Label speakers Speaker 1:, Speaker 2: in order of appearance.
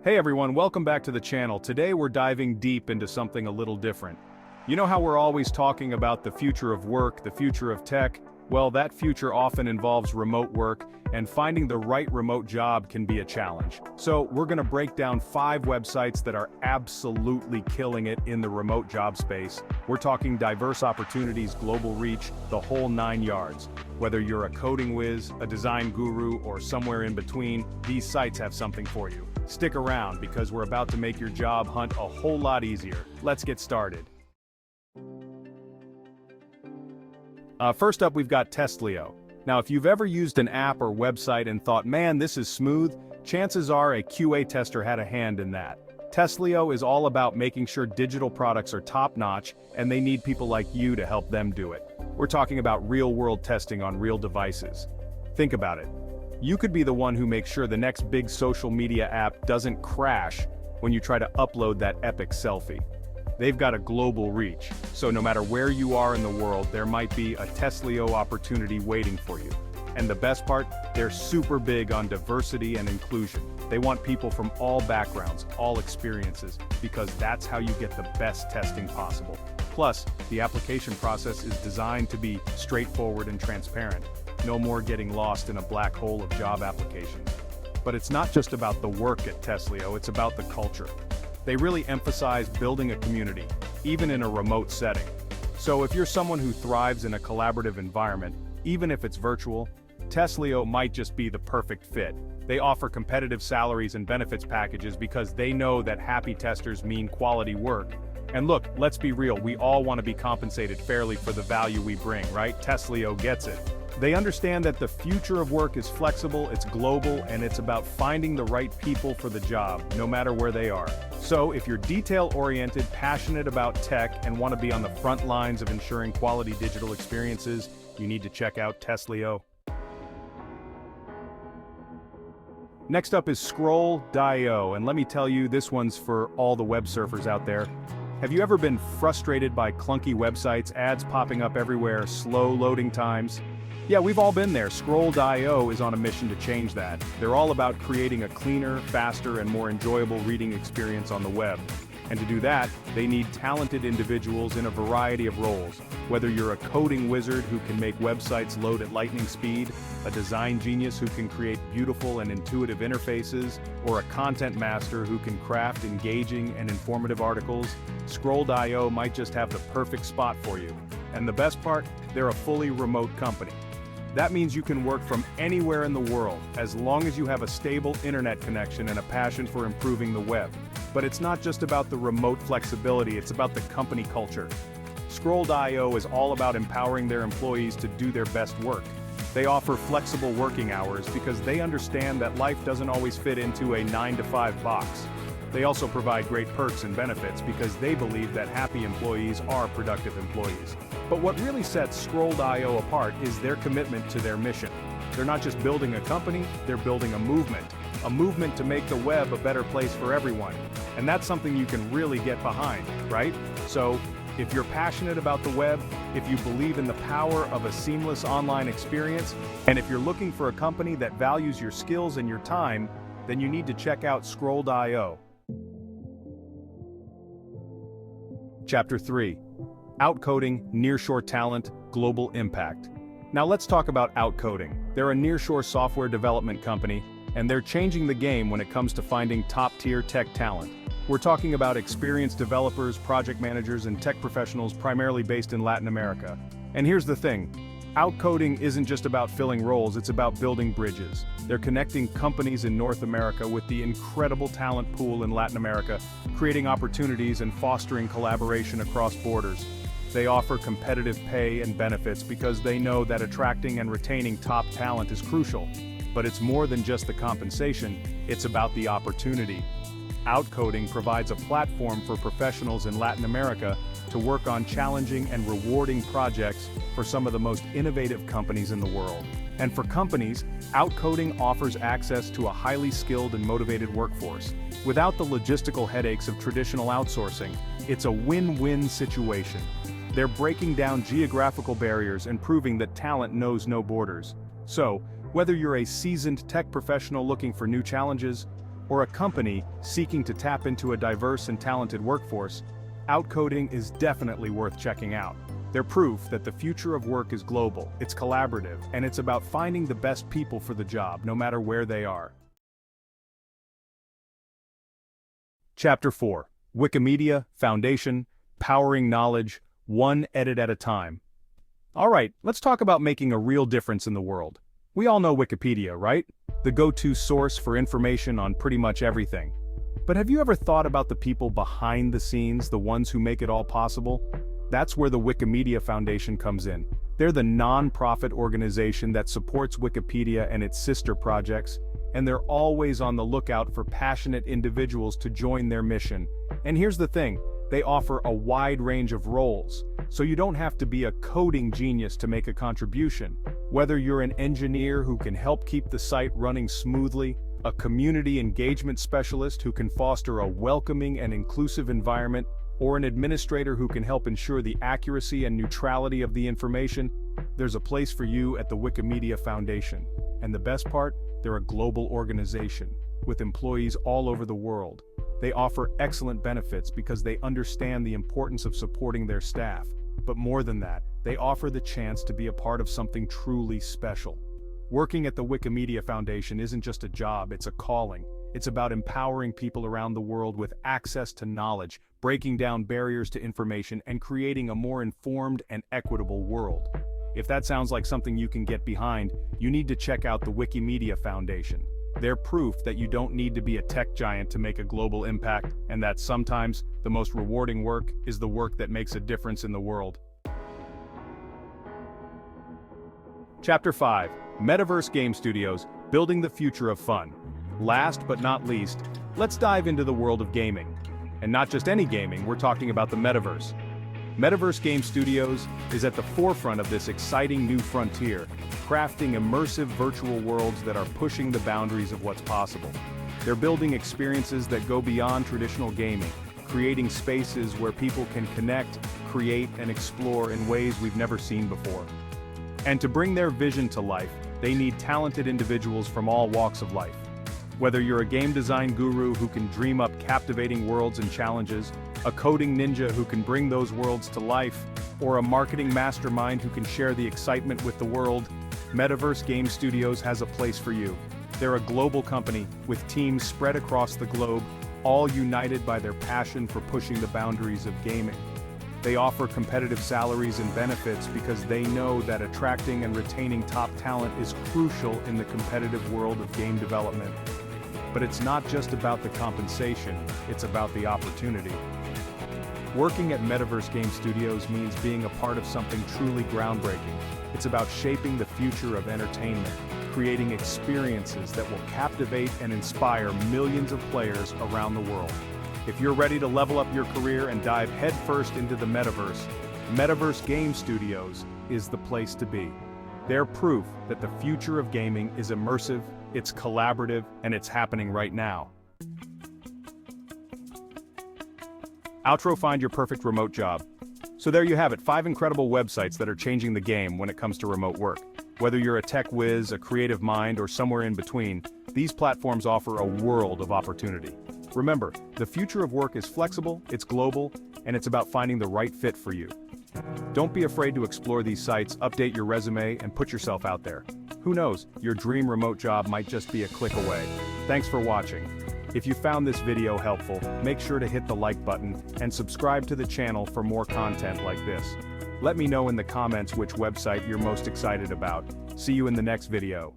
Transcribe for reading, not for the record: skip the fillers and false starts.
Speaker 1: Hey everyone, welcome back to the channel. Today we're diving deep into something a little different. You know how we're always talking about the future of work, the future of tech? Well, that future often involves remote work, and finding the right remote job can be a challenge. So we're going to break down 5 websites that are absolutely killing it in the remote job space. We're talking diverse opportunities, global reach, the whole 9 yards. Whether you're a coding whiz, a design guru, or somewhere in between, these sites have something for you. Stick around because we're about to make your job hunt a whole lot easier. Let's get started. First up, we've got Testlio. Now, if you've ever used an app or website and thought, man, this is smooth, chances are a QA tester had a hand in that. Testlio is all about making sure digital products are top-notch, and they need people like you to help them do it. We're talking about real-world testing on real devices. Think about it. You could be the one who makes sure the next big social media app doesn't crash when you try to upload that epic selfie. They've got a global reach, so no matter where you are in the world, there might be a Testlio opportunity waiting for you. And the best part, they're super big on diversity and inclusion. They want people from all backgrounds, all experiences, because that's how you get the best testing possible. Plus, the application process is designed to be straightforward and transparent. No more getting lost in a black hole of job applications. But it's not just about the work at Testlio, it's about the culture. They really emphasize building a community, even in a remote setting. So if you're someone who thrives in a collaborative environment, even if it's virtual, Testlio might just be the perfect fit. They offer competitive salaries and benefits packages because they know that happy testers mean quality work. And look, let's be real, we all want to be compensated fairly for the value we bring, right? Testlio gets it. They understand that the future of work is flexible, it's global, and it's about finding the right people for the job, no matter where they are. So if you're detail-oriented, passionate about tech, and want to be on the front lines of ensuring quality digital experiences, you need to check out Testlio. Next up is Scroll.io, and let me tell you, this one's for all the web surfers out there. Have you ever been frustrated by clunky websites, ads popping up everywhere, slow loading times? Yeah, we've all been there. Scroll.io is on a mission to change that. They're all about creating a cleaner, faster, and more enjoyable reading experience on the web. And to do that, they need talented individuals in a variety of roles. Whether you're a coding wizard who can make websites load at lightning speed, a design genius who can create beautiful and intuitive interfaces, or a content master who can craft engaging and informative articles, Scroll.io might just have the perfect spot for you. And the best part, they're a fully remote company. That means you can work from anywhere in the world, as long as you have a stable internet connection and a passion for improving the web. But it's not just about the remote flexibility, it's about the company culture. Scroll.io is all about empowering their employees to do their best work. They offer flexible working hours because they understand that life doesn't always fit into a 9-to-5 box. They also provide great perks and benefits because they believe that happy employees are productive employees. But what really sets Scroll.io apart is their commitment to their mission. They're not just building a company, they're building a movement to make the web a better place for everyone. And that's something you can really get behind, right? So, if you're passionate about the web, if you believe in the power of a seamless online experience, and if you're looking for a company that values your skills and your time, then you need to check out Scroll.io. Chapter 3. Outcoding, Nearshore Talent, Global Impact. Now let's talk about Outcoding. They're a nearshore software development company, and they're changing the game when it comes to finding top-tier tech talent. We're talking about experienced developers, project managers, and tech professionals primarily based in Latin America. And here's the thing. Outcoding isn't just about filling roles, it's about building bridges. They're connecting companies in North America with the incredible talent pool in Latin America, creating opportunities and fostering collaboration across borders. They offer competitive pay and benefits because they know that attracting and retaining top talent is crucial. But it's more than just the compensation, it's about the opportunity. Outcoding provides a platform for professionals in Latin America to work on challenging and rewarding projects for some of the most innovative companies in the world. And for companies, Outcoding offers access to a highly skilled and motivated workforce. Without the logistical headaches of traditional outsourcing, it's a win-win situation. They're breaking down geographical barriers and proving that talent knows no borders. So, whether you're a seasoned tech professional looking for new challenges, or a company seeking to tap into a diverse and talented workforce, Outcoding is definitely worth checking out. They're proof that the future of work is global, it's collaborative, and it's about finding the best people for the job, no matter where they are. Chapter 4. Wikimedia Foundation, Powering Knowledge, One Edit at a Time. Alright, let's talk about making a real difference in the world. We all know Wikipedia, right? The go-to source for information on pretty much everything. But have you ever thought about the people behind the scenes, the ones who make it all possible? That's where the Wikimedia Foundation comes in. They're the non-profit organization that supports Wikipedia and its sister projects, and they're always on the lookout for passionate individuals to join their mission. And here's the thing, they offer a wide range of roles, so you don't have to be a coding genius to make a contribution. Whether you're an engineer who can help keep the site running smoothly, a community engagement specialist who can foster a welcoming and inclusive environment, or an administrator who can help ensure the accuracy and neutrality of the information, there's a place for you at the Wikimedia Foundation. And the best part, they're a global organization, with employees all over the world. They offer excellent benefits because they understand the importance of supporting their staff. But more than that, they offer the chance to be a part of something truly special. Working at the Wikimedia Foundation isn't just a job, it's a calling. It's about empowering people around the world with access to knowledge, breaking down barriers to information, and creating a more informed and equitable world. If that sounds like something you can get behind, you need to check out the Wikimedia Foundation. They're proof that you don't need to be a tech giant to make a global impact, and that sometimes the most rewarding work is the work that makes a difference in the world. Chapter 5. Metaverse Game Studios, Building the Future of Fun. Last but not least, let's dive into the world of gaming. And not just any gaming, we're talking about the metaverse. Metaverse Game Studios is at the forefront of this exciting new frontier, crafting immersive virtual worlds that are pushing the boundaries of what's possible. They're building experiences that go beyond traditional gaming, creating spaces where people can connect, create, and explore in ways we've never seen before. And to bring their vision to life, they need talented individuals from all walks of life. Whether you're a game design guru who can dream up captivating worlds and challenges, a coding ninja who can bring those worlds to life, or a marketing mastermind who can share the excitement with the world, Metaverse Game Studios has a place for you. They're a global company with teams spread across the globe, all united by their passion for pushing the boundaries of gaming. They offer competitive salaries and benefits because they know that attracting and retaining top talent is crucial in the competitive world of game development. But it's not just about the compensation, it's about the opportunity. Working at Metaverse Game Studios means being a part of something truly groundbreaking. It's about shaping the future of entertainment, creating experiences that will captivate and inspire millions of players around the world. If you're ready to level up your career and dive headfirst into the metaverse, Metaverse Game Studios is the place to be. They're proof that the future of gaming is immersive, it's collaborative, and it's happening right now. Outro: Find your perfect remote job. So there you have it, 5 incredible websites that are changing the game when it comes to remote work. Whether you're a tech whiz, a creative mind, or somewhere in between, these platforms offer a world of opportunity. Remember, the future of work is flexible, it's global, and it's about finding the right fit for you. Don't be afraid to explore these sites, update your resume, and put yourself out there. Who knows, your dream remote job might just be a click away. Thanks for watching. If you found this video helpful, make sure to hit the like button and subscribe to the channel for more content like this. Let me know in the comments which website you're most excited about. See you in the next video.